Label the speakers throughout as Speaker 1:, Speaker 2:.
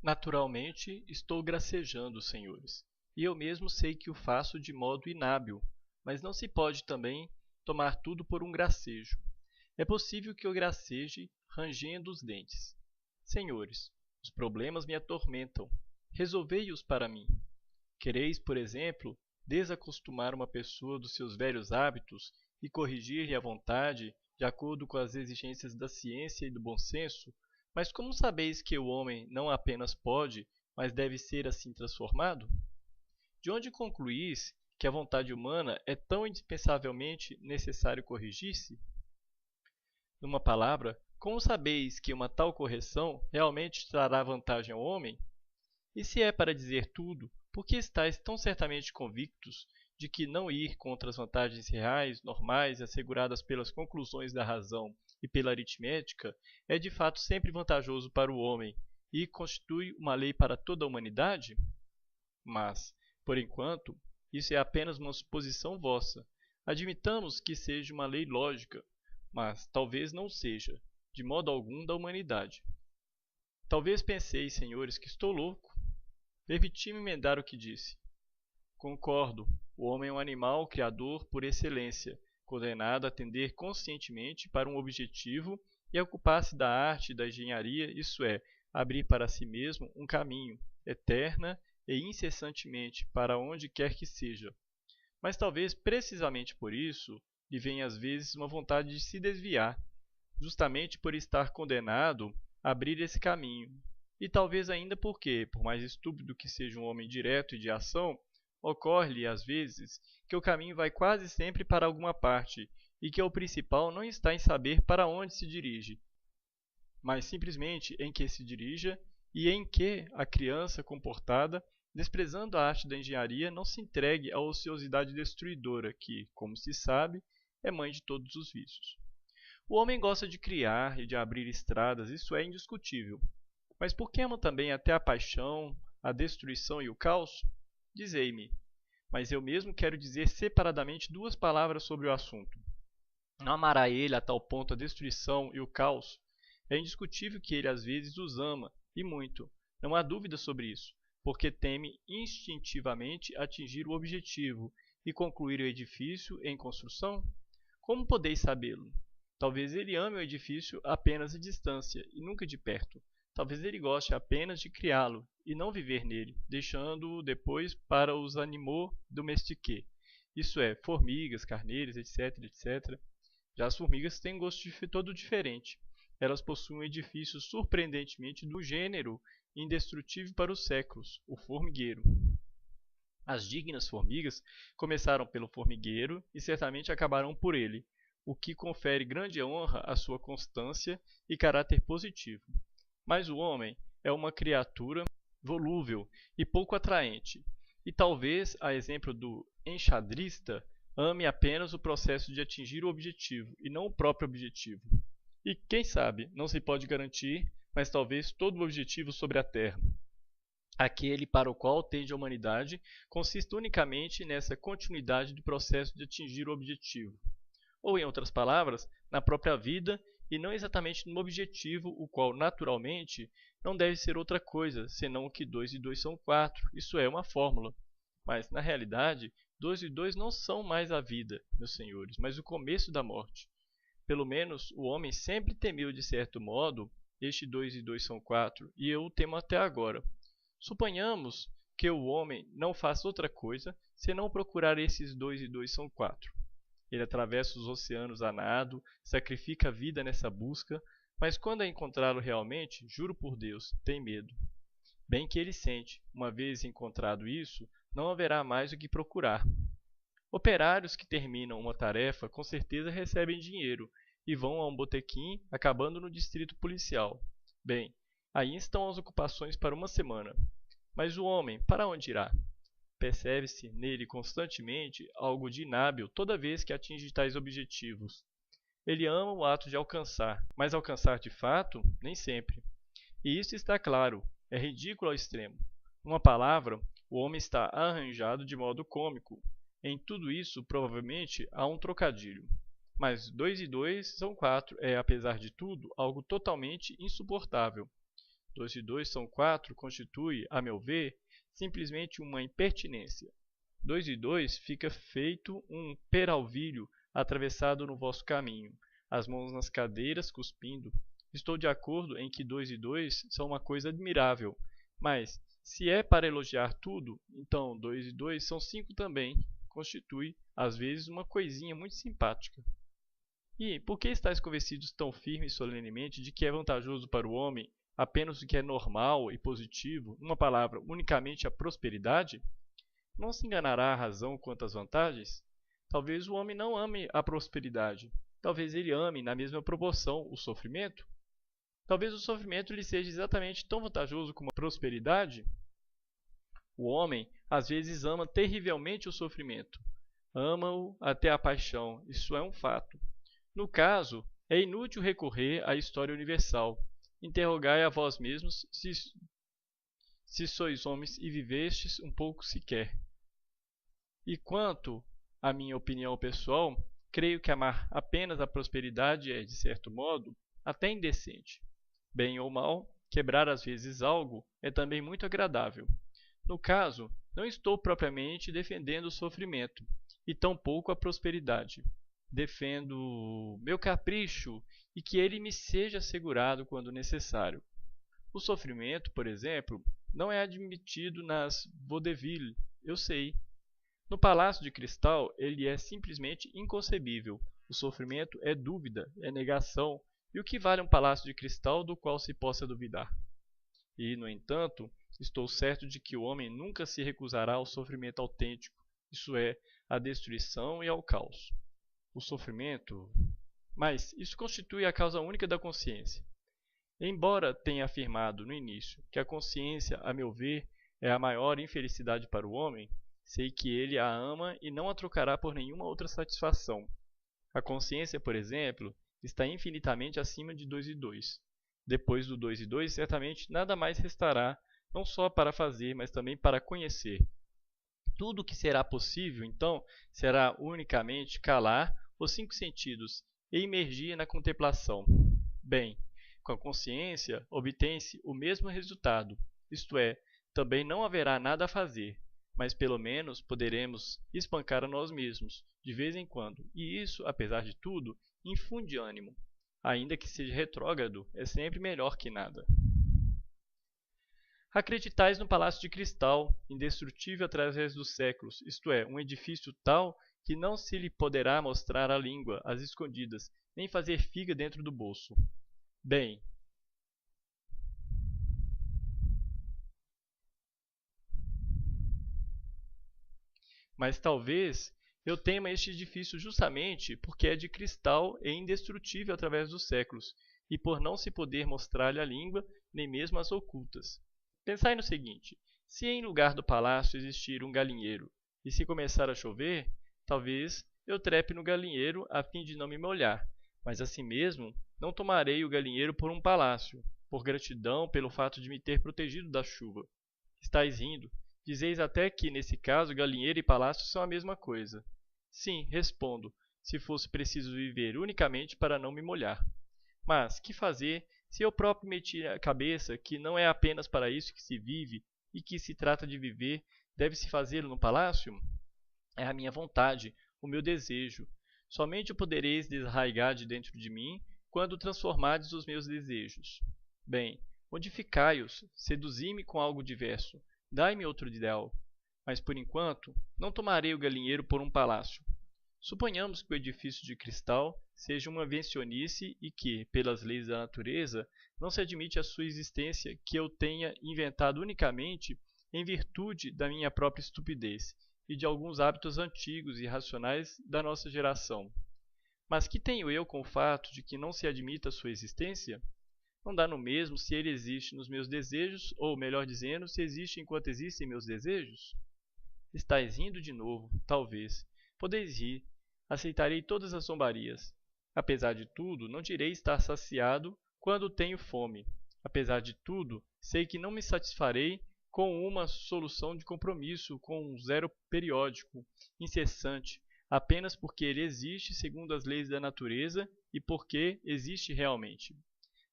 Speaker 1: Naturalmente, estou gracejando, senhores, e eu mesmo sei que o faço de modo inábil, mas não se pode também tomar tudo por um gracejo. É possível que eu graceje rangendo os dentes. Senhores, os problemas me atormentam. Resolvei-os para mim. Quereis, por exemplo, desacostumar uma pessoa dos seus velhos hábitos e corrigir-lhe à vontade, de acordo com as exigências da ciência e do bom senso, mas como sabeis que o homem não apenas pode, mas deve ser assim transformado? De onde concluís que a vontade humana é tão indispensavelmente necessário corrigir-se? Numa palavra, como sabeis que uma tal correção realmente trará vantagem ao homem? E se é para dizer tudo, por que estáis tão certamente convictos de que não ir contra as vantagens reais, normais e asseguradas pelas conclusões da razão e pela aritmética é de fato sempre vantajoso para o homem e constitui uma lei para toda a humanidade? Mas, por enquanto, isso é apenas uma suposição vossa. Admitamos que seja uma lei lógica, mas talvez não seja, de modo algum, da humanidade. Talvez penseis, senhores, que estou louco. Permiti-me emendar o que disse. Concordo, o homem é um animal criador por excelência, condenado a tender conscientemente para um objetivo e a ocupar-se da arte e da engenharia, isso é, abrir para si mesmo um caminho, eterna e incessantemente, para onde quer que seja. Mas talvez precisamente por isso lhe venha às vezes uma vontade de se desviar, justamente por estar condenado a abrir esse caminho. E talvez ainda porque, por mais estúpido que seja um homem direto e de ação, ocorre-lhe às vezes que o caminho vai quase sempre para alguma parte e que o principal não está em saber para onde se dirige, mas simplesmente em que se dirija e em que a criança comportada, desprezando a arte da engenharia, não se entregue à ociosidade destruidora que, como se sabe, é mãe de todos os vícios. O homem gosta de criar e de abrir estradas, isso é indiscutível. Mas por que amam também até a paixão, a destruição e o caos? Dizei-me. Mas eu mesmo quero dizer separadamente duas palavras sobre o assunto. Não amará ele a tal ponto a destruição e o caos? É indiscutível que ele às vezes os ama, e muito. Não há dúvida sobre isso, porque teme instintivamente atingir o objetivo e concluir o edifício em construção? Como podeis sabê-lo? Talvez ele ame o edifício apenas de distância e nunca de perto. Talvez ele goste apenas de criá-lo e não viver nele, deixando-o depois para os animaux domestiques, isso é, formigas, carneiros, etc, etc. Já as formigas têm gosto todo diferente. Elas possuem um edifício surpreendentemente do gênero indestrutível para os séculos, o formigueiro. As dignas formigas começaram pelo formigueiro e certamente acabarão por ele, o que confere grande honra à sua constância e caráter positivo. Mas o homem é uma criatura volúvel e pouco atraente, e talvez, a exemplo do enxadrista, ame apenas o processo de atingir o objetivo e não o próprio objetivo. E, quem sabe, não se pode garantir, mas talvez todo o objetivo sobre a Terra, aquele para o qual tende a humanidade, consista unicamente nessa continuidade do processo de atingir o objetivo. Ou, em outras palavras, na própria vida e não exatamente no objetivo, o qual, naturalmente, não deve ser outra coisa, senão que 2 e 2 são 4, isso é, uma fórmula. Mas, na realidade, 2 e 2 não são mais a vida, meus senhores, mas o começo da morte. Pelo menos, o homem sempre temeu, de certo modo, este 2 e 2 são 4, e eu o temo até agora. Suponhamos que o homem não faça outra coisa, senão procurar esses 2 e 2 são 4. Ele atravessa os oceanos a nado, sacrifica a vida nessa busca, mas quando a encontrá-lo realmente, juro por Deus, tem medo. Bem que ele sente, uma vez encontrado isso, não haverá mais o que procurar. Operários que terminam uma tarefa com certeza recebem dinheiro e vão a um botequim, acabando no distrito policial. Bem, aí estão as ocupações para uma semana. Mas o homem, para onde irá? Percebe-se nele constantemente algo de inábil toda vez que atinge tais objetivos. Ele ama o ato de alcançar, mas alcançar de fato, nem sempre. E isso está claro, é ridículo ao extremo. Uma palavra, o homem está arranjado de modo cômico. Em tudo isso, provavelmente, há um trocadilho. Mas 2 e 2 são 4 é, apesar de tudo, algo totalmente insuportável. 2 e 2 são 4 constitui, a meu ver, simplesmente uma impertinência. 2 e 2 fica feito um peralvilho atravessado no vosso caminho, as mãos nas cadeiras, cuspindo. Estou de acordo em que 2 e 2 são uma coisa admirável, mas, se é para elogiar tudo, então 2 e 2 são 5 também, constitui, às vezes, uma coisinha muito simpática. E por que estáis convencidos tão firme e solenemente de que é vantajoso para o homem apenas o que é normal e positivo, numa palavra, unicamente a prosperidade? Não se enganará a razão quanto às vantagens? Talvez o homem não ame a prosperidade. Talvez ele ame, na mesma proporção, o sofrimento. Talvez o sofrimento lhe seja exatamente tão vantajoso como a prosperidade. O homem, às vezes, ama terrivelmente o sofrimento. Ama-o até a paixão, isso é um fato. No caso, é inútil recorrer à história universal. Interrogai a vós mesmos se sois homens e vivestes um pouco sequer. E quanto à minha opinião pessoal, creio que amar apenas a prosperidade é, de certo modo, até indecente. Bem ou mal, quebrar às vezes algo é também muito agradável. No caso, não estou propriamente defendendo o sofrimento, e tampouco a prosperidade. Defendo meu capricho e que ele me seja assegurado quando necessário. O sofrimento, por exemplo, não é admitido nas vaudevilles, eu sei. No Palácio de Cristal, ele é simplesmente inconcebível. O sofrimento é dúvida, é negação, e o que vale um palácio de cristal do qual se possa duvidar? E, no entanto, estou certo de que o homem nunca se recusará ao sofrimento autêntico, isso é, à destruição e ao caos. O sofrimento... Mas isso constitui a causa única da consciência. Embora tenha afirmado no início que a consciência, a meu ver, é a maior infelicidade para o homem, sei que ele a ama e não a trocará por nenhuma outra satisfação. A consciência, por exemplo, está infinitamente acima de 2 e 2. Depois do 2 e 2, certamente nada mais restará, não só para fazer, mas também para conhecer. Tudo o que será possível, então, será unicamente calar os 5 sentidos e imergir na contemplação. Bem, com a consciência obtém-se o mesmo resultado, isto é, também não haverá nada a fazer, mas pelo menos poderemos espancar a nós mesmos, de vez em quando, e isso, apesar de tudo, infunde ânimo. Ainda que seja retrógrado, é sempre melhor que nada. Acreditais no Palácio de Cristal, indestrutível através dos séculos, isto é, um edifício tal que não se lhe poderá mostrar a língua às escondidas, nem fazer figa dentro do bolso. Bem, mas talvez eu tema este edifício justamente porque é de cristal e indestrutível através dos séculos, e por não se poder mostrar-lhe a língua, nem mesmo as ocultas. Pensai no seguinte: se em lugar do palácio existir um galinheiro, e se começar a chover, talvez eu trepe no galinheiro a fim de não me molhar, mas assim mesmo não tomarei o galinheiro por um palácio, por gratidão pelo fato de me ter protegido da chuva. Estais rindo. Dizeis até que, nesse caso, galinheiro e palácio são a mesma coisa. Sim, respondo, se fosse preciso viver unicamente para não me molhar. Mas, que fazer se eu próprio meti a cabeça que não é apenas para isso que se vive e que se trata de viver, deve-se fazê-lo no palácio? É a minha vontade, o meu desejo. Somente o podereis desarraigar de dentro de mim quando transformardes os meus desejos. Bem, modificai-os, seduzi-me com algo diverso, dai-me outro ideal. Mas, por enquanto, não tomarei o galinheiro por um palácio. Suponhamos que o edifício de cristal seja uma invencionice e que, pelas leis da natureza, não se admite a sua existência que eu tenha inventado unicamente em virtude da minha própria estupidez e de alguns hábitos antigos e irracionais da nossa geração. Mas que tenho eu com o fato de que não se admita a sua existência? Não dá no mesmo se ele existe nos meus desejos, ou, melhor dizendo, se existe enquanto existem meus desejos? Estais rindo de novo, talvez. Podeis rir. Aceitarei todas as zombarias. Apesar de tudo, não direi estar saciado quando tenho fome. Apesar de tudo, sei que não me satisfarei com uma solução de compromisso com um zero periódico, incessante, apenas porque ele existe segundo as leis da natureza e porque existe realmente.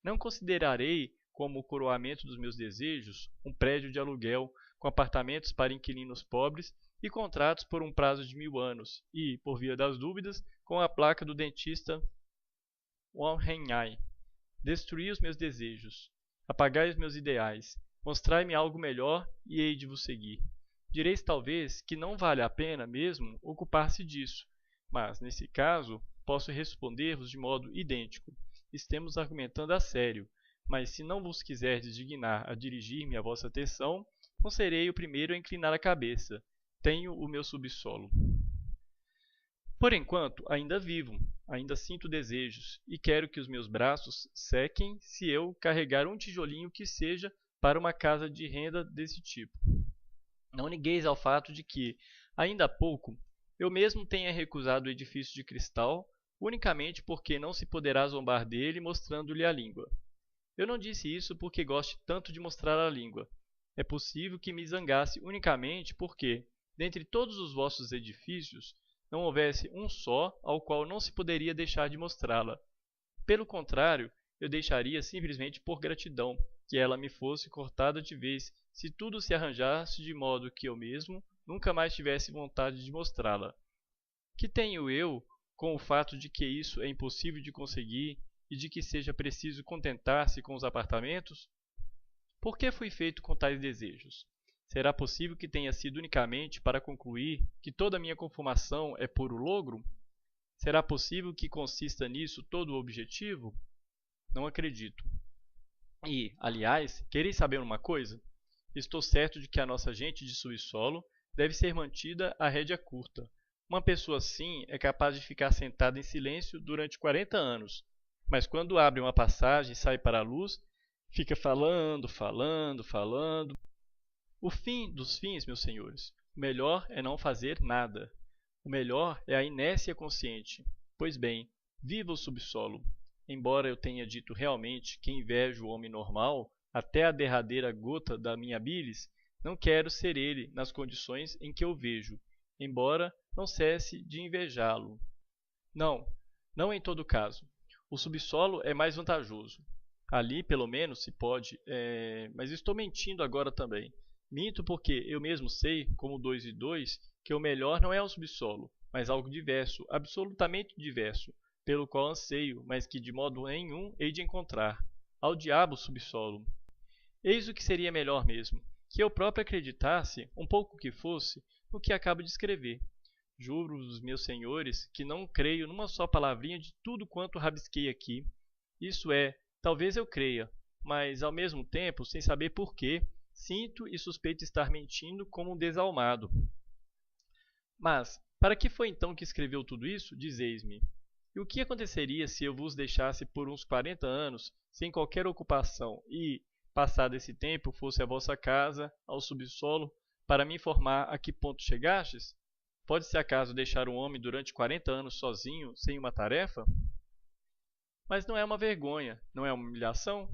Speaker 1: Não considerarei como o coroamento dos meus desejos, um prédio de aluguel com apartamentos para inquilinos pobres e contratos por um prazo de 1000 anos, e, por via das dúvidas, com a placa do dentista Wanheng. Destruí os meus desejos, apagai os meus ideais, mostrai-me algo melhor e hei de vos seguir. Direis talvez que não vale a pena mesmo ocupar-se disso, mas, nesse caso, posso responder-vos de modo idêntico. Estamos argumentando a sério, mas se não vos quiserdes dignar a dirigir-me a vossa atenção, não serei o primeiro a inclinar a cabeça. Tenho o meu subsolo. Por enquanto, ainda vivo, ainda sinto desejos, e quero que os meus braços sequem se eu carregar um tijolinho que seja para uma casa de renda desse tipo. Não negueis ao fato de que, ainda há pouco, eu mesmo tenha recusado o edifício de cristal, unicamente porque não se poderá zombar dele mostrando-lhe a língua. Eu não disse isso porque goste tanto de mostrar a língua. É possível que me zangasse unicamente porque, dentre todos os vossos edifícios, não houvesse um só ao qual não se poderia deixar de mostrá-la. Pelo contrário, eu deixaria simplesmente por gratidão que ela me fosse cortada de vez se tudo se arranjasse de modo que eu mesmo nunca mais tivesse vontade de mostrá-la. Que tenho eu com o fato de que isso é impossível de conseguir e de que seja preciso contentar-se com os apartamentos? Por que fui feito com tais desejos? Será possível que tenha sido unicamente para concluir que toda a minha conformação é puro logro? Será possível que consista nisso todo o objetivo? Não acredito. E, aliás, quereis saber uma coisa? Estou certo de que a nossa gente de subsolo deve ser mantida à rédea curta. Uma pessoa assim é capaz de ficar sentada em silêncio durante 40 anos, mas quando abre uma passagem e sai para a luz, fica falando. O fim dos fins, meus senhores, o melhor é não fazer nada. O melhor é a inércia consciente. Pois bem, viva o subsolo. Embora eu tenha dito realmente que invejo o homem normal, até a derradeira gota da minha bilis, não quero ser ele nas condições em que eu vejo, embora não cesse de invejá-lo. Não em todo caso. O subsolo é mais vantajoso. Ali, pelo menos, se pode, mas estou mentindo agora também. Minto porque eu mesmo sei, como 2 e 2, que o melhor não é o subsolo, mas algo diverso, absolutamente diverso, pelo qual anseio, mas que de modo nenhum hei de encontrar. Ao diabo o subsolo. Eis o que seria melhor mesmo, que eu próprio acreditasse, um pouco que fosse, no que acabo de escrever. Juro-vos, meus senhores, que não creio numa só palavrinha de tudo quanto rabisquei aqui. Isso é, talvez eu creia, mas ao mesmo tempo, sem saber por quê, sinto e suspeito estar mentindo como um desalmado. Mas, para que foi então que escreveu tudo isso? Dizeis-me. E o que aconteceria se eu vos deixasse por uns 40 anos, sem qualquer ocupação, e, passado esse tempo, fosse à vossa casa, ao subsolo, para me informar a que ponto chegastes? Pode-se acaso deixar um homem durante 40 anos sozinho, sem uma tarefa? Mas não é uma vergonha, não é uma humilhação?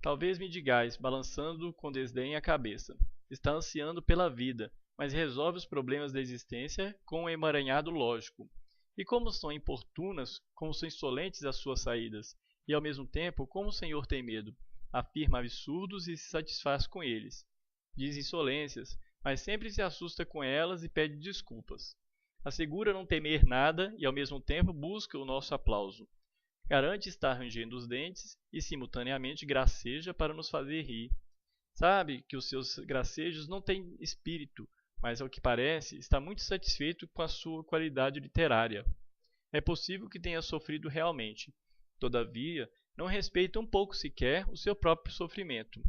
Speaker 1: Talvez me digais, balançando com desdém a cabeça. Está ansiando pela vida, mas resolve os problemas da existência com um emaranhado lógico. E como são importunas, como são insolentes as suas saídas, e ao mesmo tempo como o senhor tem medo, afirma absurdos e se satisfaz com eles. Diz insolências, mas sempre se assusta com elas e pede desculpas. Assegura não temer nada e ao mesmo tempo busca o nosso aplauso. Garante estar rangendo os dentes e simultaneamente graceja para nos fazer rir. Sabe que os seus gracejos não têm espírito, mas ao que parece está muito satisfeito com a sua qualidade literária. É possível que tenha sofrido realmente. Todavia, não respeita um pouco sequer o seu próprio sofrimento.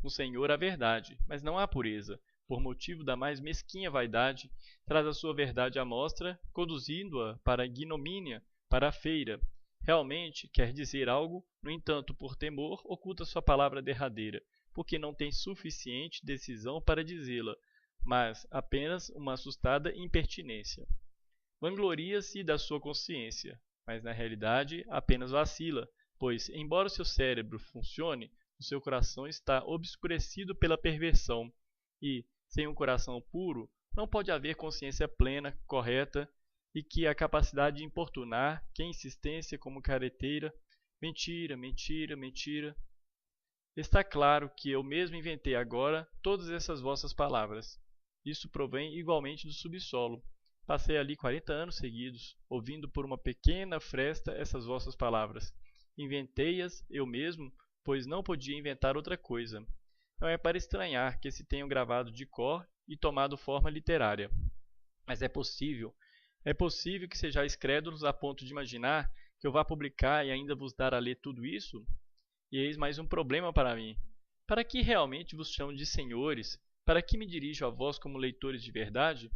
Speaker 1: No Senhor há verdade, mas não há pureza. Por motivo da mais mesquinha vaidade, traz a sua verdade à mostra, conduzindo-a para a ignomínia, para a feira. Realmente quer dizer algo, no entanto, por temor, oculta sua palavra derradeira, porque não tem suficiente decisão para dizê-la, mas apenas uma assustada impertinência. Vangloria-se da sua consciência, mas na realidade apenas vacila, pois, embora o seu cérebro funcione, o seu coração está obscurecido pela perversão, e, sem um coração puro, não pode haver consciência plena, correta, e que a capacidade de importunar, que a insistência como careteira, mentira, mentira, mentira. Está claro que eu mesmo inventei agora todas essas vossas palavras. Isso provém igualmente do subsolo. Passei ali 40 anos seguidos, ouvindo por uma pequena fresta essas vossas palavras. Inventei-as eu mesmo, pois não podia inventar outra coisa. Não é para estranhar que se tenham gravado de cor e tomado forma literária. Mas é possível que sejais crédulos a ponto de imaginar que eu vá publicar e ainda vos dar a ler tudo isso? E eis mais um problema para mim. Para que realmente vos chamo de senhores? Para que me dirijo a vós como leitores de verdade?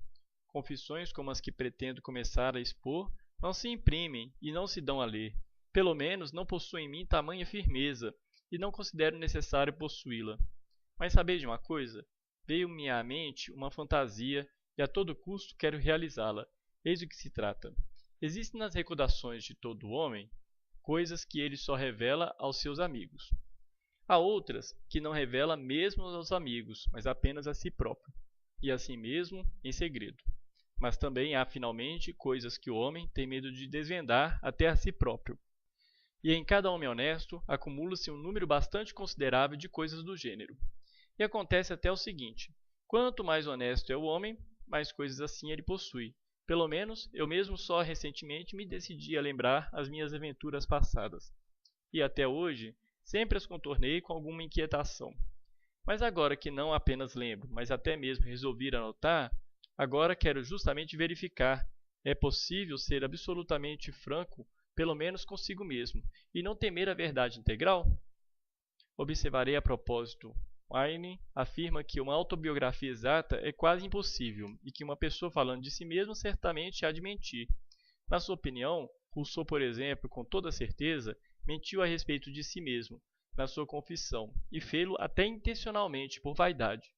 Speaker 1: Confissões como as que pretendo começar a expor não se imprimem e não se dão a ler. Pelo menos não possuem em mim tamanha firmeza, e não considero necessário possuí-la. Mas sabeis de uma coisa? Veio-me à mente uma fantasia e a todo custo quero realizá-la. Eis o que se trata. Existem nas recordações de todo homem coisas que ele só revela aos seus amigos. Há outras que não revela mesmo aos amigos, mas apenas a si próprio, e assim mesmo em segredo. Mas também há, finalmente, coisas que o homem tem medo de desvendar até a si próprio. E em cada homem honesto acumula-se um número bastante considerável de coisas do gênero. E acontece até o seguinte: quanto mais honesto é o homem, mais coisas assim ele possui. Pelo menos, eu mesmo só recentemente me decidi a lembrar as minhas aventuras passadas. E até hoje, sempre as contornei com alguma inquietação. Mas agora que não apenas lembro, mas até mesmo resolvi anotar, agora quero justamente verificar. É possível ser absolutamente franco, pelo menos consigo mesmo, e não temer a verdade integral? Observarei a propósito. Heine afirma que uma autobiografia exata é quase impossível e que uma pessoa falando de si mesma certamente há de mentir. Na sua opinião, Rousseau, por exemplo, com toda certeza, mentiu a respeito de si mesmo, na sua confissão, e fê-lo até intencionalmente, por vaidade.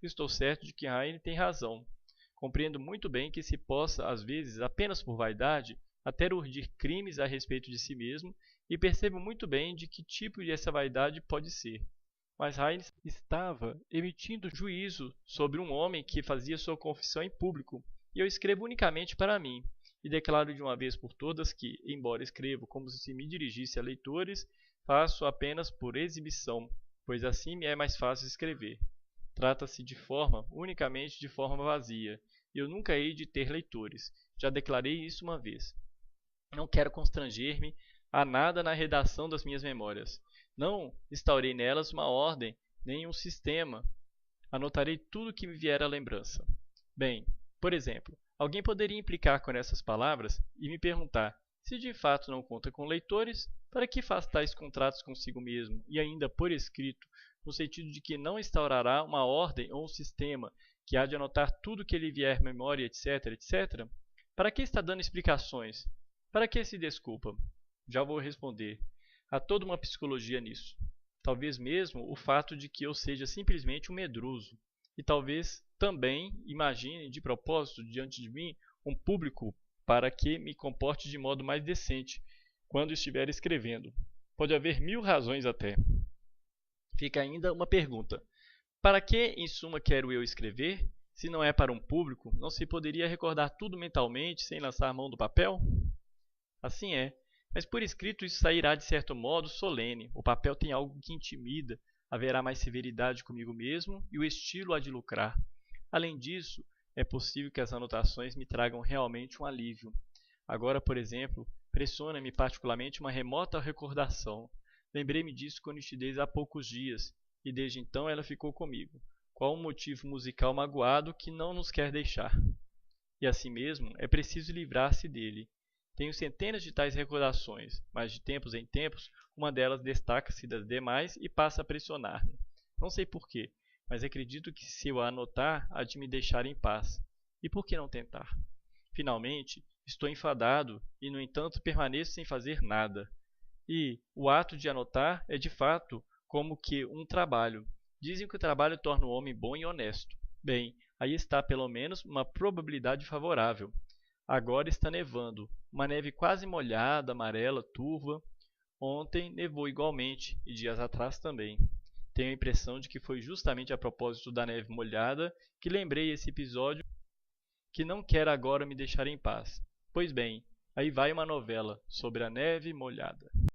Speaker 1: Estou certo de que Heine tem razão. Compreendo muito bem que se possa, às vezes, apenas por vaidade, até urdir crimes a respeito de si mesmo, e percebo muito bem de que tipo de essa vaidade pode ser. Mas Heine estava emitindo juízo sobre um homem que fazia sua confissão em público, e eu escrevo unicamente para mim, e declaro de uma vez por todas que, embora escrevo como se me dirigisse a leitores, faço apenas por exibição, pois assim me é mais fácil escrever. Trata-se de forma, unicamente de forma vazia, e eu nunca hei de ter leitores. Já declarei isso uma vez. Não quero constranger-me a nada na redação das minhas memórias. Não instaurei nelas uma ordem, nem um sistema. Anotarei tudo que me vier à lembrança. Bem, por exemplo, alguém poderia implicar com essas palavras e me perguntar: se de fato não conta com leitores, para que faz tais contratos consigo mesmo, e ainda por escrito, no sentido de que não instaurará uma ordem ou um sistema que há de anotar tudo que lhe vier à memória, etc, etc? Para que está dando explicações? Para que se desculpa? Já vou responder. Há toda uma psicologia nisso. Talvez mesmo o fato de que eu seja simplesmente um medroso. E talvez também imagine de propósito diante de mim um público para que me comporte de modo mais decente quando estiver escrevendo. Pode haver 1000 razões até. Fica ainda uma pergunta. Para que, em suma, quero eu escrever? Se não é para um público, não se poderia recordar tudo mentalmente sem lançar mão do papel? Assim é. Mas por escrito isso sairá de certo modo solene. O papel tem algo que intimida, haverá mais severidade comigo mesmo e o estilo há de lucrar. Além disso, é possível que as anotações me tragam realmente um alívio. Agora, por exemplo, pressiona-me particularmente uma remota recordação. Lembrei-me disso com nitidez há poucos dias, e desde então ela ficou comigo, qual um motivo musical magoado que não nos quer deixar. E assim mesmo, é preciso livrar-se dele. Tenho centenas de tais recordações, mas de tempos em tempos, uma delas destaca-se das demais e passa a pressionar-me. Não sei porquê, mas acredito que se eu a anotar, há de me deixar em paz. E por que não tentar? Finalmente, estou enfadado e, no entanto, permaneço sem fazer nada. E o ato de anotar é, de fato, como que um trabalho. Dizem que o trabalho torna o homem bom e honesto. Bem, aí está pelo menos uma probabilidade favorável. Agora está nevando, uma neve quase molhada, amarela, turva. Ontem nevou igualmente e dias atrás também. Tenho a impressão de que foi justamente a propósito da neve molhada que lembrei esse episódio que não quer agora me deixar em paz. Pois bem, aí vai uma novela sobre a neve molhada.